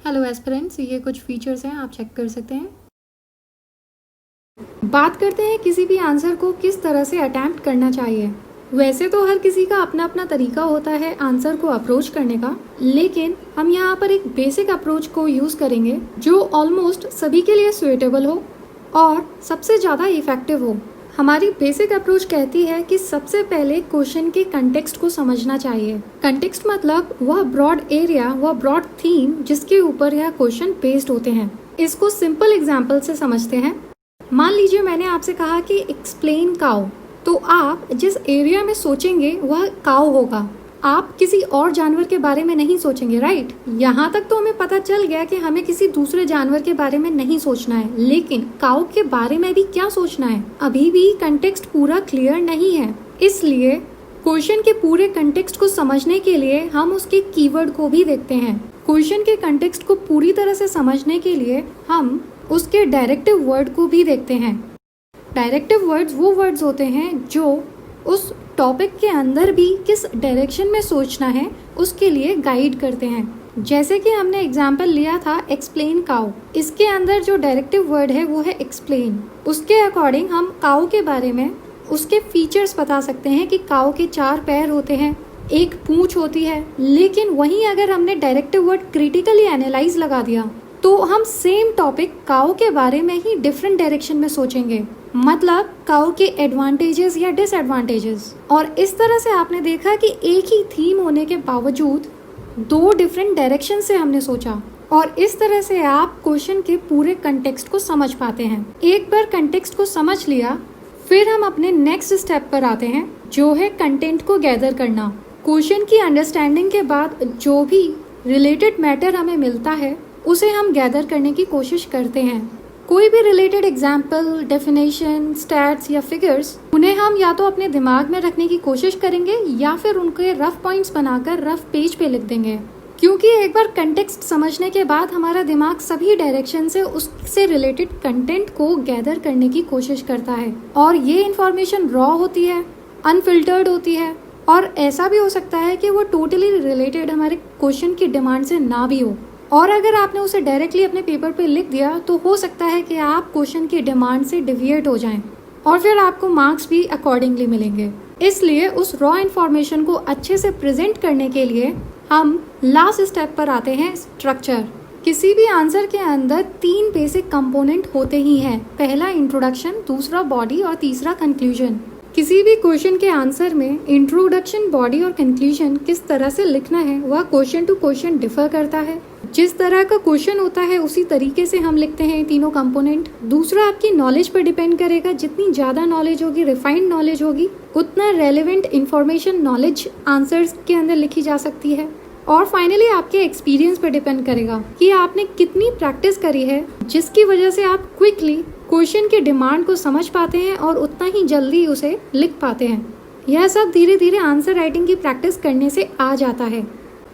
Hello aspirants, ये कुछ features हैं, आप चेक कर सकते हैं। बात करते हैं किसी भी आंसर को किस तरह से अटैम्प्ट करना चाहिए। वैसे तो हर किसी का अपना अपना तरीका होता है आंसर को अप्रोच करने का, लेकिन हम यहाँ पर एक बेसिक अप्रोच को यूज़ करेंगे जो ऑलमोस्ट सभी के लिए सुइटेबल हो और सबसे ज़्यादा इफेक्टिव हो। हमारी बेसिक अप्रोच कहती है कि सबसे पहले क्वेश्चन के कंटेक्स्ट को समझना चाहिए। कंटेक्स्ट मतलब वह ब्रॉड एरिया, वह ब्रॉड थीम जिसके ऊपर यह क्वेश्चन बेस्ड होते हैं। इसको सिंपल एग्जांपल से समझते हैं। मान लीजिए मैंने आपसे कहा कि एक्सप्लेन काउ, तो आप जिस एरिया में सोचेंगे वह काउ होगा। आप किसी और जानवर के बारे में नहीं सोचेंगे, राइट? यहाँ तक तो हमें पता चल गया कि हमें किसी दूसरे जानवर के बारे में नहीं सोचना है, लेकिन काऊ के बारे में भी क्या सोचना है, अभी भी कंटेक्स्ट पूरा क्लियर नहीं है। इसलिए क्वेश्चन के पूरे कंटेक्स्ट को समझने के लिए हम उसके कीवर्ड को भी देखते हैं। क्वेश्चन के कंटेक्स्ट को पूरी तरह से समझने के लिए हम उसके डायरेक्टिव वर्ड को भी देखते हैं। डायरेक्टिव वर्ड्स वो वर्ड्स होते हैं जो उस टॉपिक के अंदर भी किस डायरेक्शन में सोचना है उसके लिए गाइड करते हैं। जैसे कि हमने एग्जाम्पल लिया था एक्सप्लेन काउ, इसके अंदर जो डायरेक्टिव वर्ड है वो है एक्सप्लेन। उसके अकॉर्डिंग हम काउ के बारे में उसके फीचर्स बता सकते हैं कि काउ के 4 पैर होते हैं, एक पूंछ होती है। लेकिन वहीं अगर हमने डायरेक्टिव वर्ड क्रिटिकली एनालाइज लगा दिया तो हम सेम टॉपिक काऊ के बारे में ही डिफरेंट डायरेक्शन में सोचेंगे, मतलब काऊ के एडवांटेजेस या डिसएडवांटेजेस। और इस तरह से आपने देखा कि एक ही थीम होने के बावजूद 2 डिफरेंट डायरेक्शन से हमने सोचा, और इस तरह से आप क्वेश्चन के पूरे कंटेक्स्ट को समझ पाते हैं। एक बार कंटेक्स्ट को समझ लिया, फिर हम अपने नेक्स्ट स्टेप पर आते हैं जो है कंटेंट को गैदर करना। क्वेश्चन की अंडरस्टैंडिंग के बाद जो भी रिलेटेड मैटर हमें मिलता है उसे हम गैदर करने की कोशिश करते हैं। कोई भी रिलेटेड एग्जाम्पल, डेफिनेशन, स्टैट्स या फिगर्स, उन्हें हम या तो अपने दिमाग में रखने की कोशिश करेंगे या फिर उनके रफ पॉइंट्स बनाकर रफ पेज पे लिख देंगे। क्योंकि एक बार कंटेक्स्ट समझने के बाद हमारा दिमाग सभी डायरेक्शन से उससे रिलेटेड कंटेंट को गैदर करने की कोशिश करता है, और ये इन्फॉर्मेशन रॉ होती है, अनफिल्टर्ड होती है, और ऐसा भी हो सकता है कि वो टोटली रिलेटेड हमारे क्वेश्चन की डिमांड से ना भी हो। और अगर आपने उसे डायरेक्टली अपने पेपर पे लिख दिया तो हो सकता है कि आप क्वेश्चन की डिमांड से डिविएट हो जाएं, और फिर आपको मार्क्स भी अकॉर्डिंगली मिलेंगे। इसलिए उस रॉ इन्फॉर्मेशन को अच्छे से प्रेजेंट करने के लिए हम लास्ट स्टेप पर आते हैं, स्ट्रक्चर। किसी भी आंसर के अंदर 3 बेसिक कंपोनेंट होते ही हैं। पहला इंट्रोडक्शन, दूसरा बॉडी और तीसरा कंक्लूजन। किसी भी क्वेश्चन के आंसर में इंट्रोडक्शन, बॉडी और कंक्लूजन किस तरह से लिखना है वह क्वेश्चन टू क्वेश्चन डिफर करता है। जिस तरह का क्वेश्चन होता है उसी तरीके से हम लिखते हैं तीनों कंपोनेंट। दूसरा आपकी नॉलेज पर डिपेंड करेगा, जितनी ज़्यादा नॉलेज होगी, रिफाइंड नॉलेज होगी, उतना रेलेवेंट इंफॉर्मेशन नॉलेज आंसर्स के अंदर लिखी जा सकती है। और फाइनली आपके एक्सपीरियंस पर डिपेंड करेगा कि आपने कितनी प्रैक्टिस करी है, जिसकी वजह से आप क्विकली क्वेश्चन की डिमांड को समझ पाते हैं और उतना ही जल्दी उसे लिख पाते हैं। यह सब धीरे धीरे आंसर राइटिंग की प्रैक्टिस करने से आ जाता है।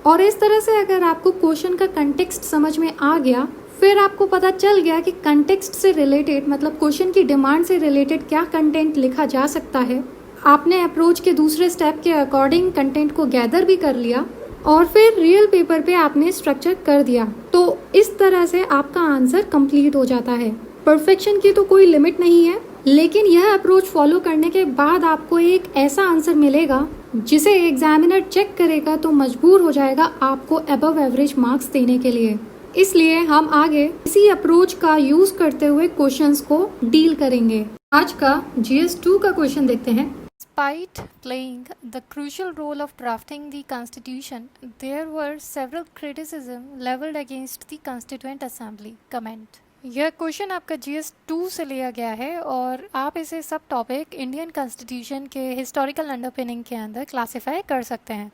और इस तरह से अगर आपको क्वेश्चन का कंटेक्स्ट समझ में आ गया, फिर आपको पता चल गया कि कंटेक्स्ट से रिलेटेड, मतलब क्वेश्चन की डिमांड से रिलेटेड क्या कंटेंट लिखा जा सकता है, आपने अप्रोच के दूसरे स्टेप के अकॉर्डिंग कंटेंट को गैदर भी कर लिया, और फिर रियल पेपर पे आपने स्ट्रक्चर कर दिया, तो इस तरह से आपका आंसर कंप्लीट हो जाता है। परफेक्शन की तो कोई लिमिट नहीं है, लेकिन यह अप्रोच फॉलो करने के बाद आपको एक ऐसा आंसर मिलेगा जिसे एग्जामिनर चेक करेगा तो मजबूर हो जाएगा आपको अबव एवरेज मार्क्स देने के लिए। इसलिए हम आगे इसी अप्रोच का यूज करते हुए क्वेश्चंस को डील करेंगे। आज का GS 2 का क्वेश्चन देखते हैं। Despite playing the crucial role of drafting the Constitution, there were several criticisms leveled against the Constituent Assembly. Comment. यह क्वेश्चन आपका GS 2 से लिया गया है और आप इसे सब टॉपिक इंडियन कॉन्स्टिट्यूशन के हिस्टोरिकल अंडरपिनिंग के अंदर क्लासिफाई कर सकते हैं।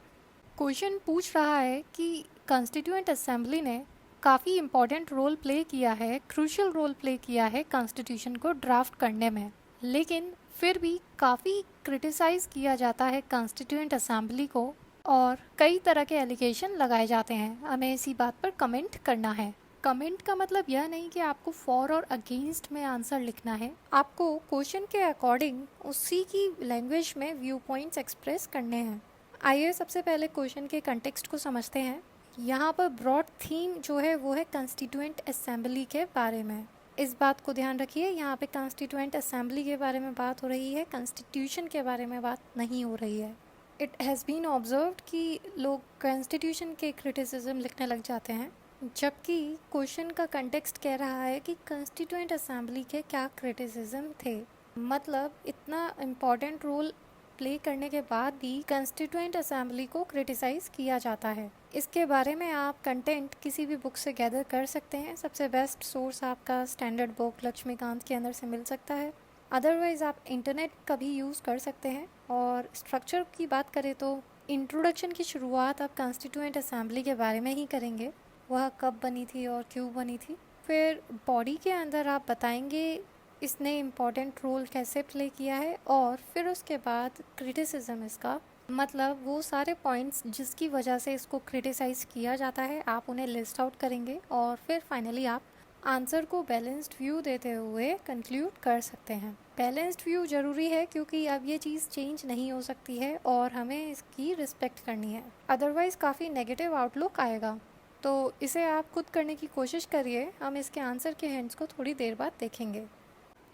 क्वेश्चन पूछ रहा है कि कॉन्स्टिट्यूएंट असेंबली ने काफ़ी इम्पॉर्टेंट रोल प्ले किया है, क्रूशियल रोल प्ले किया है कॉन्स्टिट्यूशन को ड्राफ्ट करने में, लेकिन फिर भी काफ़ी क्रिटिसाइज़ किया जाता है कॉन्स्टिट्यूएंट असेंबली को और कई तरह के एलिगेशन लगाए जाते हैं। हमें इसी बात पर कमेंट करना है। कमेंट का मतलब यह नहीं कि आपको फॉर और अगेंस्ट में आंसर लिखना है, आपको क्वेश्चन के अकॉर्डिंग उसी की लैंग्वेज में व्यू पॉइंट्स एक्सप्रेस करने हैं। आइए सबसे पहले क्वेश्चन के कंटेक्स्ट को समझते हैं। यहाँ पर ब्रॉड थीम जो है वो है कॉन्स्टिट्यूएंट असेंबली के बारे में। इस बात को ध्यान रखिए, यहाँ पे कॉन्स्टिट्यूएंट असेंबली के बारे में बात हो रही है, कॉन्स्टिट्यूशन के बारे में बात नहीं हो रही है। इट हैज़ बीन ऑब्जर्व्ड कि लोग कॉन्स्टिट्यूशन के क्रिटिसिज्म लिखने लग जाते हैं, जबकि क्वेश्चन का कंटेक्स्ट कह रहा है कि कॉन्स्टिट्यूएंट असेंबली के क्या क्रिटिसिज्म थे। मतलब इतना इम्पॉर्टेंट रोल प्ले करने के बाद भी कॉन्स्टिट्यूएंट असेंबली को क्रिटिसाइज़ किया जाता है। इसके बारे में आप कंटेंट किसी भी बुक से गैदर कर सकते हैं। सबसे बेस्ट सोर्स आपका स्टैंडर्ड बुक लक्ष्मीकांत के अंदर से मिल सकता है। अदरवाइज़ आप इंटरनेट का भी यूज़ कर सकते हैं। और स्ट्रक्चर की बात करें तो इंट्रोडक्शन की शुरुआत आप कॉन्स्टिट्यूएंट असेंबली के बारे में ही करेंगे, वह कब बनी थी और क्यों बनी थी। फिर बॉडी के अंदर आप बताएंगे इसने इम्पॉर्टेंट रोल कैसे प्ले किया है, और फिर उसके बाद क्रिटिसिज्म इसका, मतलब वो सारे पॉइंट्स जिसकी वजह से इसको क्रिटिसाइज़ किया जाता है आप उन्हें लिस्ट आउट करेंगे, और फिर फाइनली आप आंसर को बैलेंस्ड व्यू देते हुए कंक्लूड कर सकते हैं। बैलेंस्ड व्यू ज़रूरी है क्योंकि अब ये चीज़ चेंज नहीं हो सकती है और हमें इसकी रिस्पेक्ट करनी है, अदरवाइज़ काफ़ी नेगेटिव आउटलुक आएगा। तो इसे आप खुद करने की कोशिश करिए। हम इसके आंसर के हिंट्स को थोड़ी देर बाद देखेंगे।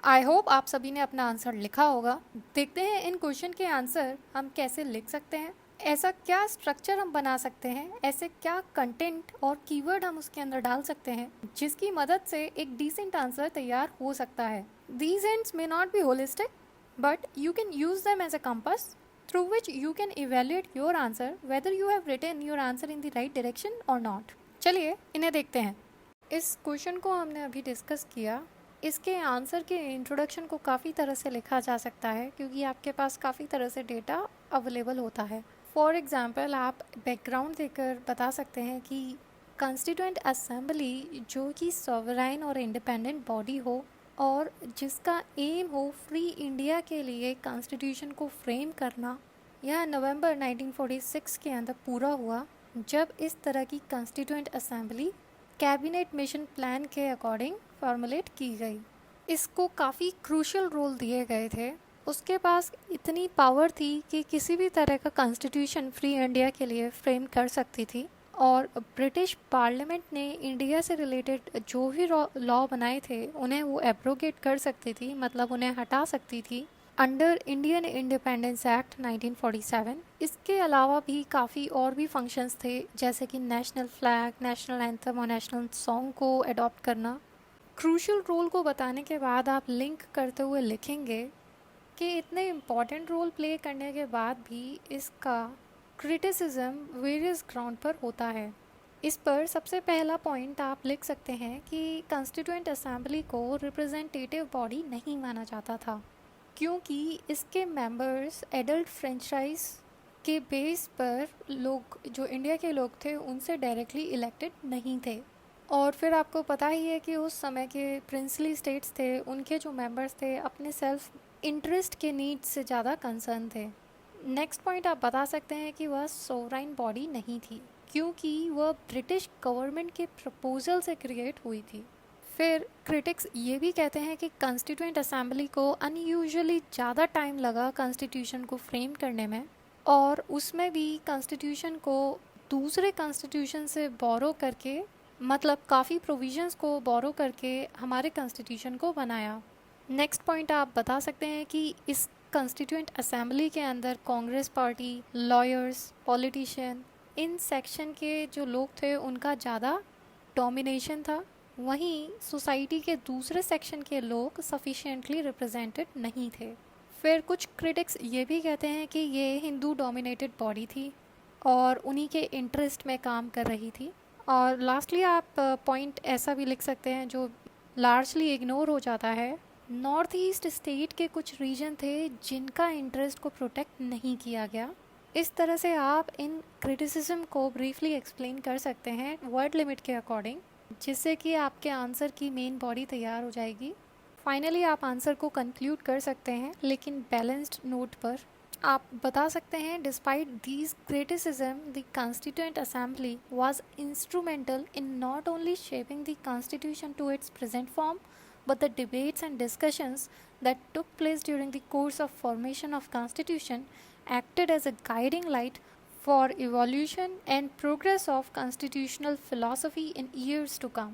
आई होप आप सभी ने अपना आंसर लिखा होगा। देखते हैं इन क्वेश्चन के आंसर हम कैसे लिख सकते हैं, ऐसा क्या स्ट्रक्चर हम बना सकते हैं, ऐसे क्या कंटेंट और कीवर्ड हम उसके अंदर डाल सकते हैं जिसकी मदद से एक डिसेंट आंसर तैयार हो सकता है। These ends may not be holistic but you can use them as a compass through which you can evaluate your answer whether you have written your answer in the right direction or not। चलिए इन्हें देखते हैं। इस question को हमने अभी discuss किया। इसके आंसर के इंट्रोडक्शन को काफ़ी तरह से लिखा जा सकता है क्योंकि आपके पास काफ़ी तरह से डेटा अवेलेबल होता है। फॉर एग्ज़ाम्पल आप बैकग्राउंड देकर बता सकते हैं कि कॉन्स्टिट्यूएंट असेंबली जो कि सॉवराइन और इंडिपेंडेंट बॉडी हो और जिसका एम हो फ्री इंडिया के लिए कॉन्स्टिट्यूशन को फ्रेम करना, यह नवंबर 1946 के अंदर पूरा हुआ जब इस तरह की constituent assembly cabinet mission plan के अकॉर्डिंग फॉर्मुलेट की गई। इसको काफ़ी क्रूशियल रोल दिए गए थे। उसके पास इतनी पावर थी कि किसी भी तरह का कॉन्स्टिट्यूशन फ्री इंडिया के लिए फ्रेम कर सकती थी, और ब्रिटिश पार्लियामेंट ने इंडिया से रिलेटेड जो भी लॉ बनाए थे उन्हें वो एब्रोगेट कर सकती थी, मतलब उन्हें हटा सकती थी अंडर इंडियन इंडिपेंडेंस एक्ट 1947। इसके अलावा भी काफ़ी और भी फंक्शंस थे जैसे कि नेशनल फ्लैग, नेशनल एंथम और नेशनल सॉन्ग को अडॉप्ट करना। क्रूशियल रोल को बताने के बाद आप लिंक करते हुए लिखेंगे कि इतने इम्पॉर्टेंट रोल प्ले करने के बाद भी इसका क्रिटिसिज्म वेरियस ग्राउंड पर होता है। इस पर सबसे पहला पॉइंट आप लिख सकते हैं कि कॉन्स्टिट्यूएंट असेंबली को रिप्रेजेंटेटिव बॉडी नहीं माना जाता था क्योंकि इसके मेंबर्स एडल्ट फ्रेंचाइज के बेस पर लोग जो इंडिया के लोग थे उनसे डायरेक्टली इलेक्टेड नहीं थे। और फिर आपको पता ही है कि उस समय के प्रिंसली स्टेट्स थे, उनके जो मेंबर्स थे अपने सेल्फ इंटरेस्ट के नीड्स से ज़्यादा कंसर्न थे। नेक्स्ट पॉइंट आप बता सकते हैं कि वह सोवराइन बॉडी नहीं थी क्योंकि वह ब्रिटिश गवर्नमेंट के प्रपोजल से क्रिएट हुई थी। फिर क्रिटिक्स ये भी कहते हैं कि कॉन्स्टिट्यूएंट असेंबली को अनयूजुअली ज़्यादा टाइम लगा कॉन्स्टिट्यूशन को फ्रेम करने में, और उसमें भी कॉन्स्टिट्यूशन को दूसरे कॉन्स्टिट्यूशन से बोरो करके, मतलब काफ़ी प्रोविजंस को बोरो करके हमारे कॉन्स्टिट्यूशन को बनाया। नेक्स्ट पॉइंट आप बता सकते हैं कि इस कॉन्स्टिट्यूएंट असेंबली के अंदर Congress party, lawyers, politician, in section के जो लोग थे उनका ज़्यादा डोमिनेशन था, वहीं सोसाइटी के दूसरे सेक्शन के लोग सफिशिएंटली रिप्रेजेंटेड नहीं थे। फिर कुछ क्रिटिक्स ये भी कहते हैं कि ये हिंदू डोमिनेटेड बॉडी थी और उन्हीं के इंटरेस्ट में काम कर रही थी। और लास्टली आप पॉइंट ऐसा भी लिख सकते हैं जो लार्जली इग्नोर हो जाता है, नॉर्थ ईस्ट स्टेट के कुछ रीजन थे जिनका इंटरेस्ट को प्रोटेक्ट नहीं किया गया। इस तरह से आप इन क्रिटिसिज्म को ब्रीफली एक्सप्लेन कर सकते हैं वर्ड लिमिट के अकॉर्डिंग, जिससे कि आपके आंसर की मेन बॉडी तैयार हो जाएगी। फाइनली आप आंसर को कंक्लूड कर सकते हैं, लेकिन बैलेंस्ड नोट पर आप बता सकते हैं despite these criticism the constituent assembly was instrumental in not only shaping the constitution to its present form but the debates and discussions that took place during the course of formation of constitution acted as a guiding light for evolution and progress of constitutional philosophy in years to come.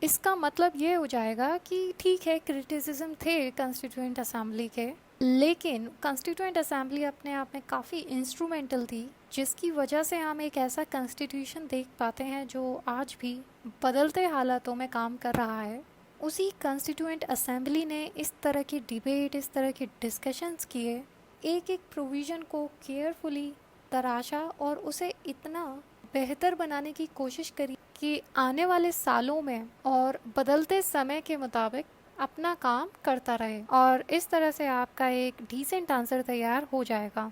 इसका मतलब ये हो जाएगा कि ठीक है, criticism थे constituent assembly के, लेकिन कॉन्स्टिट्यूएंट असेंबली अपने आप में काफ़ी इंस्ट्रूमेंटल थी, जिसकी वजह से हम एक ऐसा कॉन्स्टिट्यूशन देख पाते हैं जो आज भी बदलते हालातों में काम कर रहा है। उसी कॉन्स्टिट्यूएंट असेंबली ने इस तरह की डिबेट, इस तरह की डिस्कशंस किए, एक एक प्रोविज़न को केयरफुली तराशा और उसे इतना बेहतर बनाने की कोशिश करी कि आने वाले सालों में और बदलते समय के मुताबिक अपना काम करता रहे, और इस तरह से आपका एक डिसेंट आंसर तैयार हो जाएगा।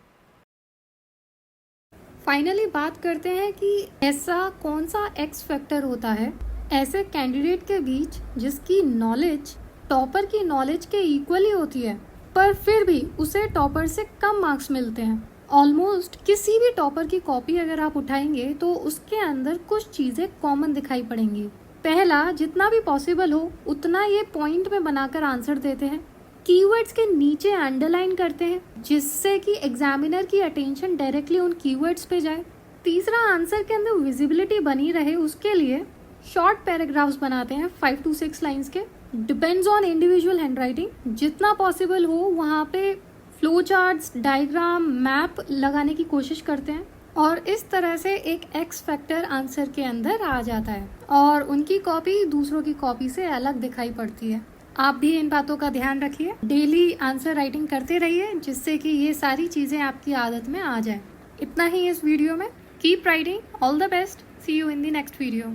फाइनली बात करते हैं कि ऐसा कौन सा एक्स फैक्टर होता है ऐसे कैंडिडेट के बीच जिसकी नॉलेज टॉपर की नॉलेज के इक्वली होती है, पर फिर भी उसे टॉपर से कम मार्क्स मिलते हैं। ऑलमोस्ट किसी भी टॉपर की कॉपी अगर आप उठाएंगे तो उसके अंदर कुछ चीज़ें कॉमन दिखाई पड़ेंगी। पहला, जितना भी पॉसिबल हो उतना ये पॉइंट में बनाकर आंसर देते हैं, कीवर्ड्स के नीचे अंडरलाइन करते हैं जिससे कि एग्जामिनर की अटेंशन डायरेक्टली उन कीवर्ड्स पे जाए। तीसरा, आंसर के अंदर विजिबिलिटी बनी रहे उसके लिए शॉर्ट पैराग्राफ्स बनाते हैं 5 to 6 लाइंस के। डिपेंड्स ऑन इंडिविजुअल हैंडराइटिंग, जितना पॉसिबल हो वहाँ पे फ्लो चार्ट्स, डायग्राम, मैप लगाने की कोशिश करते हैं, और इस तरह से एक एक्स फैक्टर आंसर के अंदर आ जाता है और उनकी कॉपी दूसरों की कॉपी से अलग दिखाई पड़ती है। आप भी इन बातों का ध्यान रखिए, डेली आंसर राइटिंग करते रहिए जिससे कि ये सारी चीज़ें आपकी आदत में आ जाए। इतना ही इस वीडियो में। Keep writing, all the best, see you in the next video.